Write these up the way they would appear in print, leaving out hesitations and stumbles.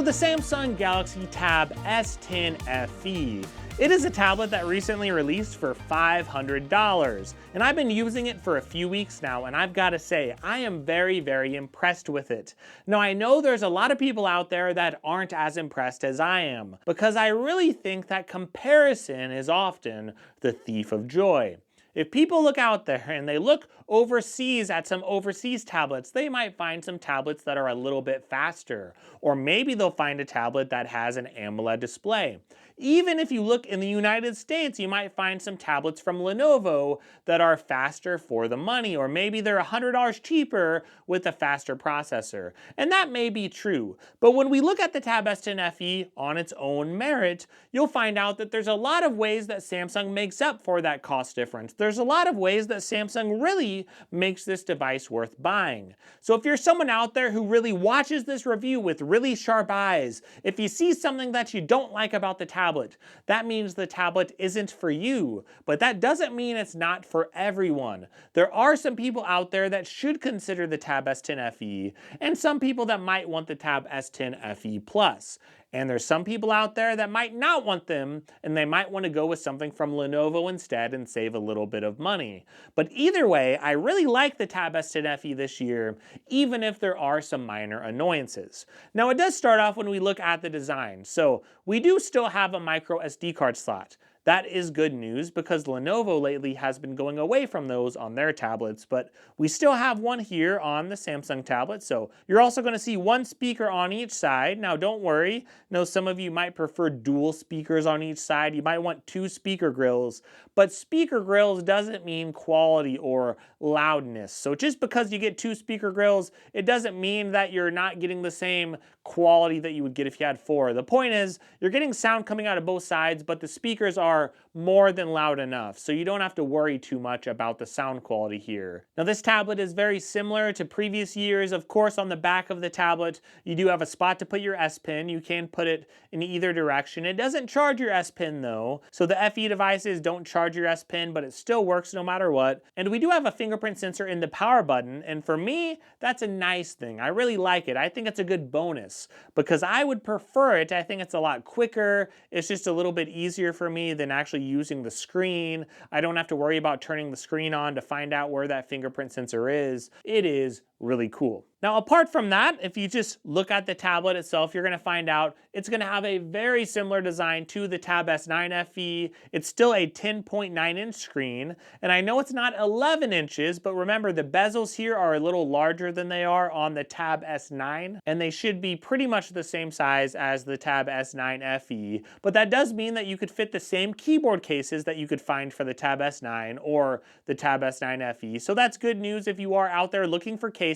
So the Samsung Galaxy Tab S10 FE. It is a tablet that recently released for $500, and I've been using it for a few weeks now, and I've got to say, I am very impressed with it. Now, I know there's a lot of people out there that aren't as impressed as I am, because I really think that comparison is often the thief of joy. If people look out there and they look overseas at some overseas tablets, they might find some tablets that are a little bit faster, or maybe they'll find a tablet that has an AMOLED display. Even if you look in the United States, you might find some tablets from Lenovo that are faster for the money, or maybe they're $100 cheaper with a faster processor. And that may be true, but when we look at the Tab S10 FE on its own merit, you'll find out that there's a lot of ways that Samsung makes up for that cost difference. There's a lot of ways that Samsung really makes this device worth buying. So if you're someone out there who really watches this review with really sharp eyes, if you see something that you don't like about the tablet, that means the tablet isn't for you. But that doesn't mean it's not for everyone. There are some people out there that should consider the Tab S10 FE, and some people that might want the Tab S10 FE Plus. And there's some people out there that might not want them, and they might want to go with something from Lenovo instead and save a little bit of money. But either way, I really like the Tab S10 FE this year, even if there are some minor annoyances. Now, it does start off when we look at the design. So we do still have a micro SD card slot. That is good news because Lenovo lately has been going away from those on their tablets, but we still have one here on the Samsung tablet. So you're also going to see one speaker on each side. Now don't worry, I know some of you might prefer dual speakers on each side. You might want two speaker grills, but speaker grills doesn't mean quality or loudness. So just because you get two speaker grills, it doesn't mean that you're not getting the same quality that you would get if you had four. The point is, you're getting sound coming out of both sides, but the speakers are more than loud enough, so you don't have to worry too much about the sound quality here. Now, this tablet is very similar to previous years. Of course, on the back of the tablet, you do have a spot to put your S Pen. You can put it in either direction. It doesn't charge your S Pen though, so the FE devices don't charge your S Pen, but it still works no matter what. And we do have a fingerprint sensor in the power button, and for me, that's a nice thing. I really like it. I think it's a good bonus because I would prefer it. I think it's a lot quicker. It's just a little bit easier for me than actually using the screen. I don't have to worry about turning the screen on to find out where that fingerprint sensor is. It is really cool. Now, apart from that, if you just look at the tablet itself, you're going to find out it's going to have a very similar design to the Tab S9 FE. It's still a 10.9-inch screen, and I know it's not 11 inches, but remember the bezels here are a little larger than they are on the Tab S9, and they should be pretty much the same size as the Tab S9 FE, but that does mean that you could fit the same keyboard cases that you could find for the Tab S9 or the Tab S9 FE, so that's good news if you are out there looking for cases.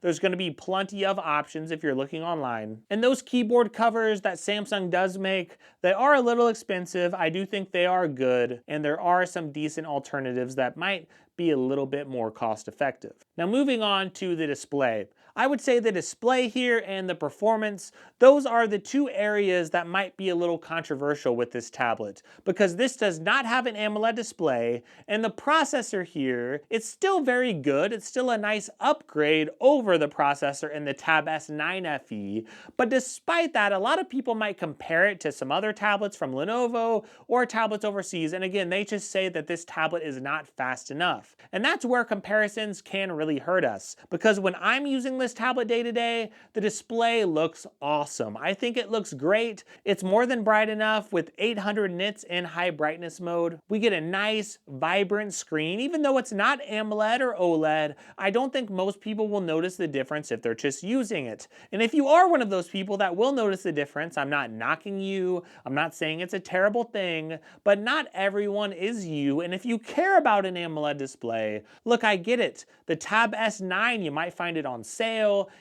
There's going to be plenty of options if you're looking online. And those keyboard covers that Samsung does make, they are a little expensive. I do think they are good, and there are some decent alternatives that might be a little bit more cost effective. Now, moving on to the display. I would say the display here and the performance, those are the two areas that might be a little controversial with this tablet, because this does not have an AMOLED display, and the processor here, it's still very good. It's still a nice upgrade over the processor in the Tab S9 FE, but despite that, a lot of people might compare it to some other tablets from Lenovo or tablets overseas, and again, they just say that this tablet is not fast enough. And that's where comparisons can really hurt us, because when I'm using this tablet day to day, the display looks awesome. I think it looks great. It's more than bright enough. With 800 nits in high brightness mode, we get a nice, vibrant screen. Even though it's not AMOLED or OLED, I don't think most people will notice the difference if they're just using it. And if you are one of those people that will notice the difference, I'm not knocking you. I'm not saying it's a terrible thing, but not everyone is you. And if you care about an AMOLED display, look, I get it. The Tab S9, you might find it on sale.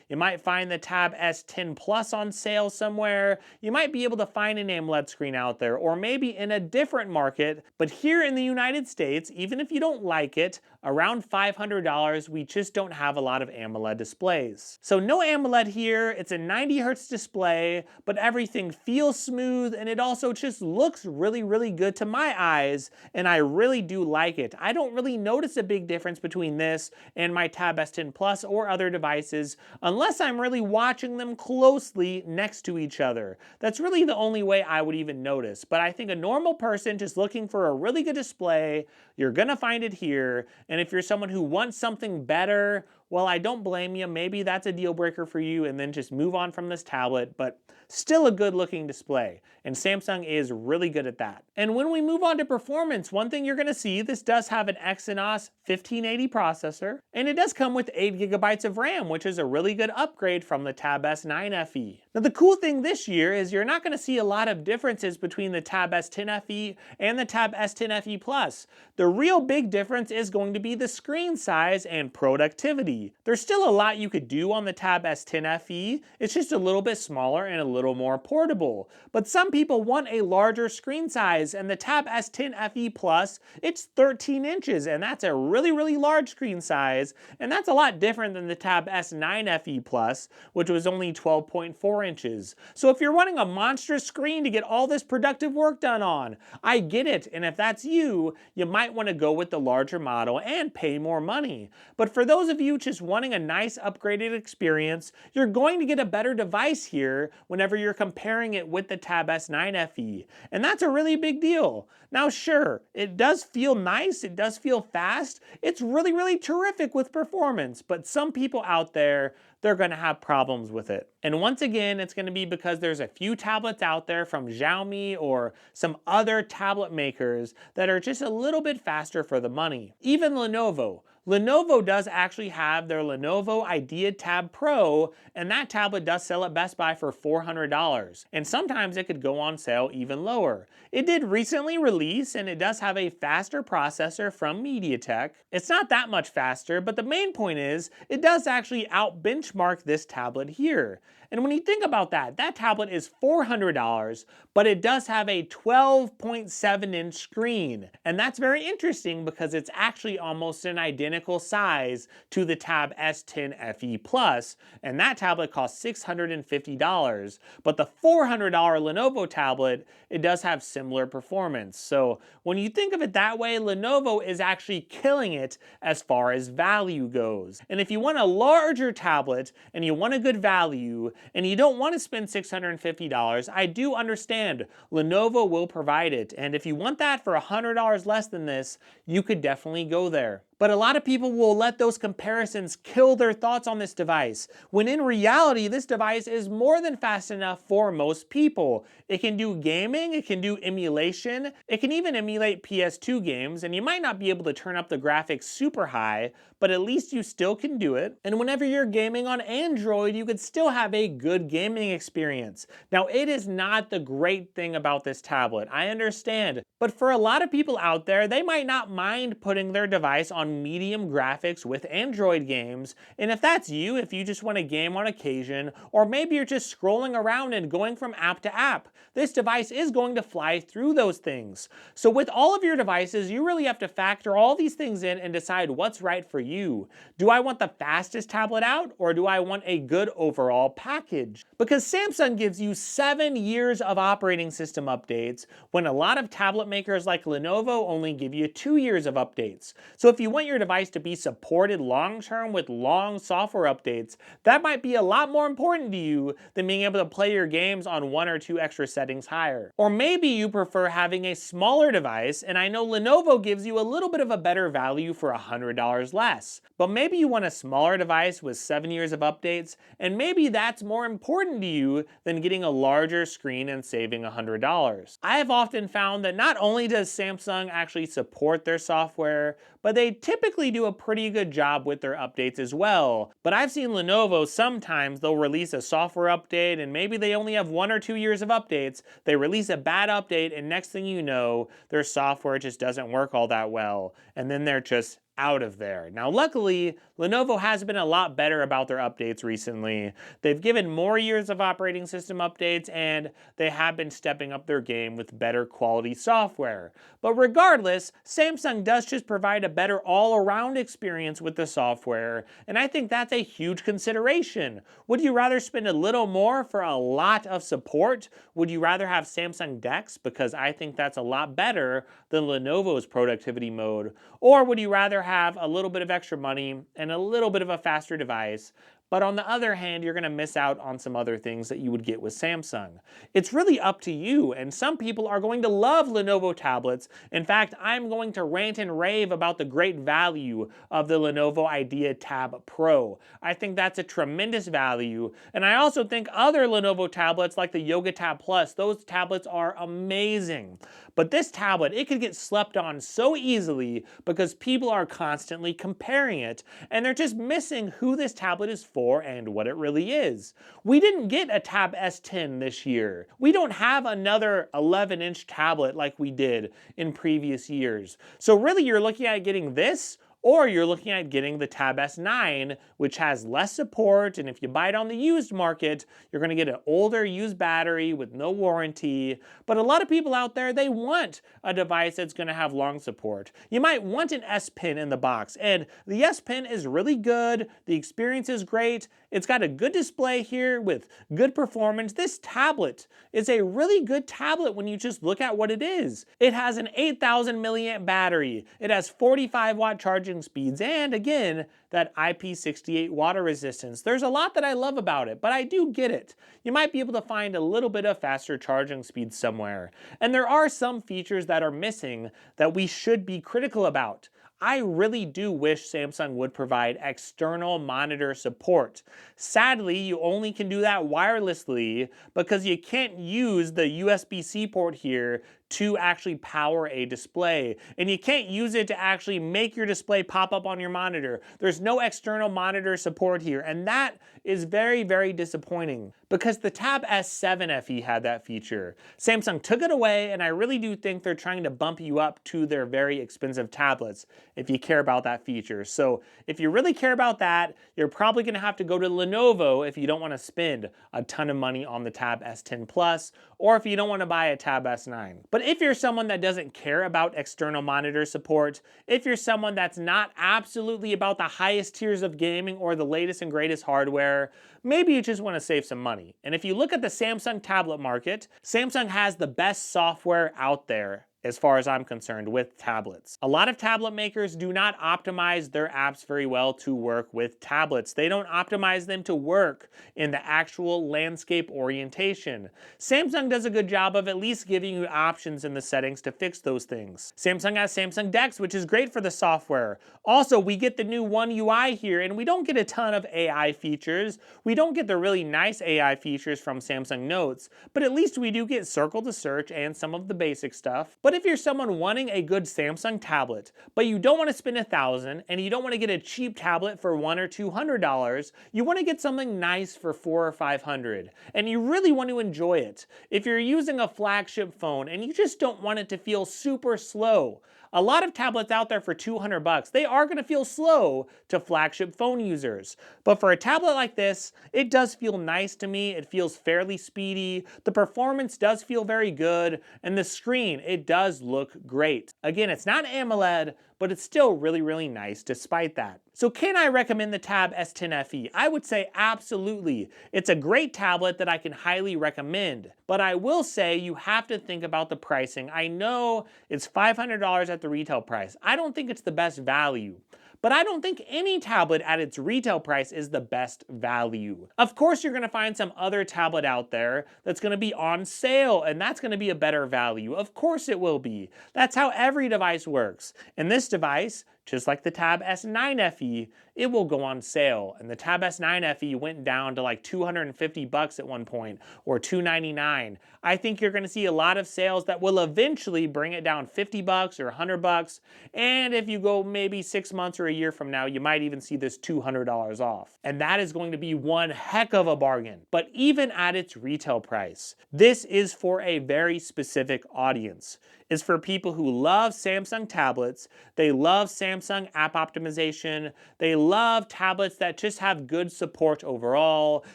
You might find the Tab S10 Plus on sale somewhere. You might be able to find an AMOLED screen out there, or maybe in a different market. But here in the United States, even if you don't like it, around $500, we just don't have a lot of AMOLED displays. So no AMOLED here. It's a 90 Hz display, but everything feels smooth, and it also just looks really good to my eyes, and I really do like it. I don't really notice a big difference between this and my Tab S10 Plus or other devices devices unless I'm really watching them closely next to each other. That's really the only way I would even notice. But I think a normal person just looking for a really good display, you're gonna find it here. And if you're someone who wants something better, well, I don't blame you. Maybe that's a deal breaker for you, and then just move on from this tablet, but still a good looking display. And Samsung is really good at that. And when we move on to performance, one thing you're gonna see, this does have an Exynos 1580 processor, and it does come with 8 gigabytes of RAM, which is a really good upgrade from the Tab S9 FE. Now the cool thing this year is you're not gonna see a lot of differences between the Tab S10 FE and the Tab S10 FE Plus. The real big difference is going to be the screen size and productivity. There's still a lot you could do on the Tab S10 FE, it's just a little bit smaller and a little more portable. But some people want a larger screen size, and the Tab S10 FE Plus, it's 13 inches, and that's a really large screen size, and that's a lot different than the Tab S9 FE Plus, which was only 12.4 inches. So if you're wanting a monstrous screen to get all this productive work done on, I get it, and if that's you, you might want to go with the larger model and pay more money. But for those of you just wanting a nice upgraded experience, you're going to get a better device here whenever you're comparing it with the Tab S9 FE. And that's a really big deal. Now sure, it does feel nice, it does feel fast, it's really terrific with performance, but some people out there, they're going to have problems with it. And once again, it's going to be because there's a few tablets out there from Xiaomi or some other tablet makers that are just a little bit faster for the money. Even Lenovo. Lenovo does actually have their Lenovo Idea Tab Pro, and that tablet does sell at Best Buy for $400. And sometimes it could go on sale even lower. It did recently release, and it does have a faster processor from MediaTek. It's not that much faster, but the main point is, it does actually out-benchmark this tablet here. And when you think about that, that tablet is $400, but it does have a 12.7-inch screen. And that's very interesting because it's actually almost an identical size to the Tab S10 FE Plus, and that tablet costs $650. But the $400 Lenovo tablet, it does have similar performance. So when you think of it that way, Lenovo is actually killing it as far as value goes. And if you want a larger tablet and you want a good value, and you don't want to spend $650, I do understand Lenovo will provide it. And if you want that for $100 less than this, you could definitely go there. But a lot of people will let those comparisons kill their thoughts on this device, when in reality, this device is more than fast enough for most people. It can do gaming, it can do emulation, it can even emulate PS2 games, and you might not be able to turn up the graphics super high, but at least you still can do it. And whenever you're gaming on Android, you could still have a good gaming experience. Now, it is not the great thing about this tablet, I understand, but for a lot of people out there, they might not mind putting their device on medium graphics with Android games, and if that's you, if you just want to game on occasion, or maybe you're just scrolling around and going from app to app, this device is going to fly through those things. So with all of your devices, you really have to factor all these things in and decide what's right for you. Do I want the fastest tablet out, or do I want a good overall package? Because Samsung gives you 7 years of operating system updates, when a lot of tablet makers like Lenovo only give you 2 years of updates. So if you want your device to be supported long-term with long software updates, that might be a lot more important to you than being able to play your games on 1 or 2 extra settings higher. Or maybe you prefer having a smaller device, and I know Lenovo gives you a little bit of a better value for $100 less. But maybe you want a smaller device with 7 years of updates, and maybe that's more important to you than getting a larger screen and saving $100. I have often found that not only does Samsung actually support their software, but they typically do a pretty good job with their updates as well. But I've seen Lenovo, sometimes they'll release a software update and maybe they only have 1 or 2 years of updates. They release a bad update and next thing you know, their software just doesn't work all that well. And then they're just out of there. Now luckily, Lenovo has been a lot better about their updates recently. They've given more years of operating system updates and they have been stepping up their game with better quality software. But regardless, Samsung does just provide a better all-around experience with the software, and I think that's a huge consideration. Would you rather spend a little more for a lot of support? Would you rather have Samsung DeX, because I think that's a lot better than Lenovo's productivity mode? Or would you rather have a little bit of extra money and a little bit of a faster device, But on the other hand, you're going to miss out on some other things that you would get with Samsung. It's really up to you, and some people are going to love Lenovo tablets. In fact, I'm going to rant and rave about the great value of the Lenovo Idea Tab Pro. I think that's a tremendous value, and I also think other Lenovo tablets like the Yoga Tab Plus, those tablets are amazing. But this tablet, it could get slept on so easily because people are constantly comparing it, and they're just missing who this tablet is for and what it really is. We didn't get a Tab S10 this year. We don't have another 11-inch tablet like we did in previous years. So really you're looking at getting this, or you're looking at getting the Tab S9, which has less support, and if you buy it on the used market, you're going to get an older used battery with no warranty. But a lot of people out there, they want a device that's going to have long support. You might want an S Pen in the box, and the S Pen is really good. The experience is great. It's got a good display here with good performance. This tablet is a really good tablet when you just look at what it is. It has an 8,000 milliamp battery. It has 45-watt charging speeds, and again, that IP68 water resistance. There's a lot that I love about it, but I do get it. You might be able to find a little bit of faster charging speed somewhere. And there are some features that are missing that we should be critical about. I really do wish Samsung would provide external monitor support. Sadly, you only can do that wirelessly because you can't use the USB-C port here to actually power a display. And you can't use it to actually make your display pop up on your monitor. There's no external monitor support here, and that is very, very disappointing because the Tab S10 FE had that feature. Samsung took it away, and I really do think they're trying to bump you up to their very expensive tablets if you care about that feature. So if you really care about that, you're probably gonna have to go to Lenovo if you don't wanna spend a ton of money on the Tab S10 Plus, or if you don't wanna buy a Tab S9. But if you're someone that doesn't care about external monitor support, if you're someone that's not absolutely about the highest tiers of gaming or the latest and greatest hardware, maybe you just want to save some money. And if you look at the Samsung tablet market, Samsung has the best software out there as far as I'm concerned with tablets. A lot of tablet makers do not optimize their apps very well to work with tablets. They don't optimize them to work in the actual landscape orientation. Samsung does a good job of at least giving you options in the settings to fix those things. Samsung has Samsung DeX, which is great for the software. Also, we get the new One UI here, and we don't get a ton of AI features. We don't get the really nice AI features from Samsung Notes, but at least we do get circle to search and some of the basic stuff. But if you're someone wanting a good Samsung tablet, but you don't want to spend $1,000 and you don't want to get a cheap tablet for $100 or $200, you want to get something nice for $400 or $500, and you really want to enjoy it. If you're using a flagship phone and you just don't want it to feel super slow, a lot of tablets out there for $200, they are going to feel slow to flagship phone users. But for a tablet like this, it does feel nice to me. It feels fairly speedy. The performance does feel very good. And the screen, it does look great. Again, it's not AMOLED, but it's still really, really nice despite that. So can I recommend the Tab S10 FE? I would say absolutely. It's a great tablet that I can highly recommend. But I will say you have to think about the pricing. I know it's $500 at the retail price. I don't think it's the best value. But I don't think any tablet at its retail price is the best value. Of course, you're gonna find some other tablet out there that's gonna be on sale, and that's gonna be a better value. Of course it will be. That's how every device works. And this device, just like the Tab S9 FE, it will go on sale. And the Tab S9 FE went down to like $250 at one point, or $299. I think you're gonna see a lot of sales that will eventually bring it down $50 or $100. And if you go maybe 6 months or a year from now, you might even see this $200 off. And that is going to be one heck of a bargain. But even at its retail price, this is for a very specific audience. It's for people who love Samsung tablets, they love Samsung app optimization, they love tablets that just have good support overall,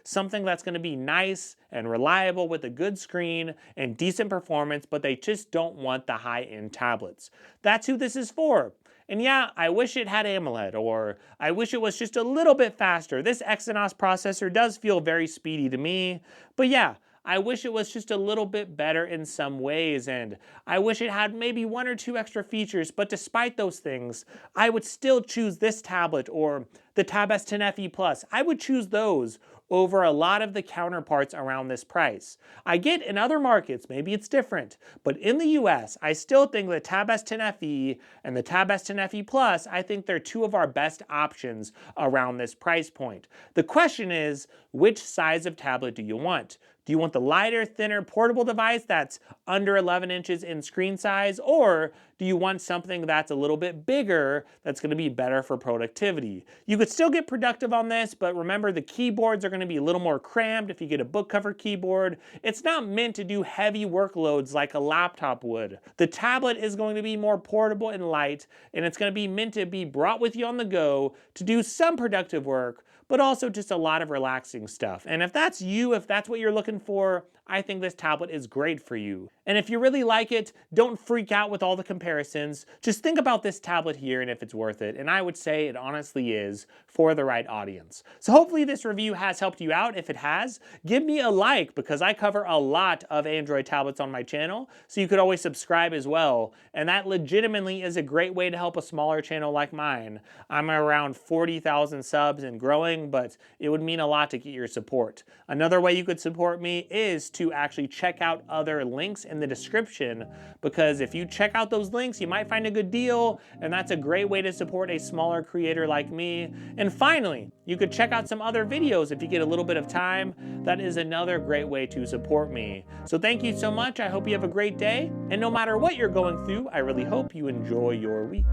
something that's going to be nice and reliable with a good screen and decent performance, but they just don't want the high-end tablets. That's who this is for. And yeah, I wish it had AMOLED, or I wish it was just a little bit faster. This Exynos processor does feel very speedy to me, but yeah, I wish it was just a little bit better in some ways, and I wish it had maybe 1 or 2 extra features, but despite those things, I would still choose this tablet or the Tab S10 FE Plus. I would choose those over a lot of the counterparts around this price. I get in other markets, maybe it's different, but in the US, I still think the Tab S10 FE and the Tab S10 FE Plus, I think they're two of our best options around this price point. The question is, which size of tablet do you want? Do you want the lighter, thinner, portable device that's under 11 inches in screen size, or do you want something that's a little bit bigger that's going to be better for productivity? You could still get productive on this, but remember the keyboards are going to be a little more crammed if you get a book cover keyboard. It's not meant to do heavy workloads like a laptop would. The tablet is going to be more portable and light, and it's going to be meant to be brought with you on the go to do some productive work, but also just a lot of relaxing stuff. And if that's you, if that's what you're looking for, I think this tablet is great for you. And if you really like it, don't freak out with all the comparisons. Just think about this tablet here and if it's worth it. And I would say it honestly is for the right audience. So hopefully this review has helped you out. If it has, give me a like because I cover a lot of Android tablets on my channel. So you could always subscribe as well. And that legitimately is a great way to help a smaller channel like mine. I'm around 40,000 subs and growing, but it would mean a lot to get your support. Another way you could support me is to actually check out other links in the description, because if you check out those links, you might find a good deal, and that's a great way to support a smaller creator like me. And finally, you could check out some other videos if you get a little bit of time. That is another great way to support me. So thank you so much. I hope you have a great day, and no matter what you're going through, I really hope you enjoy your week.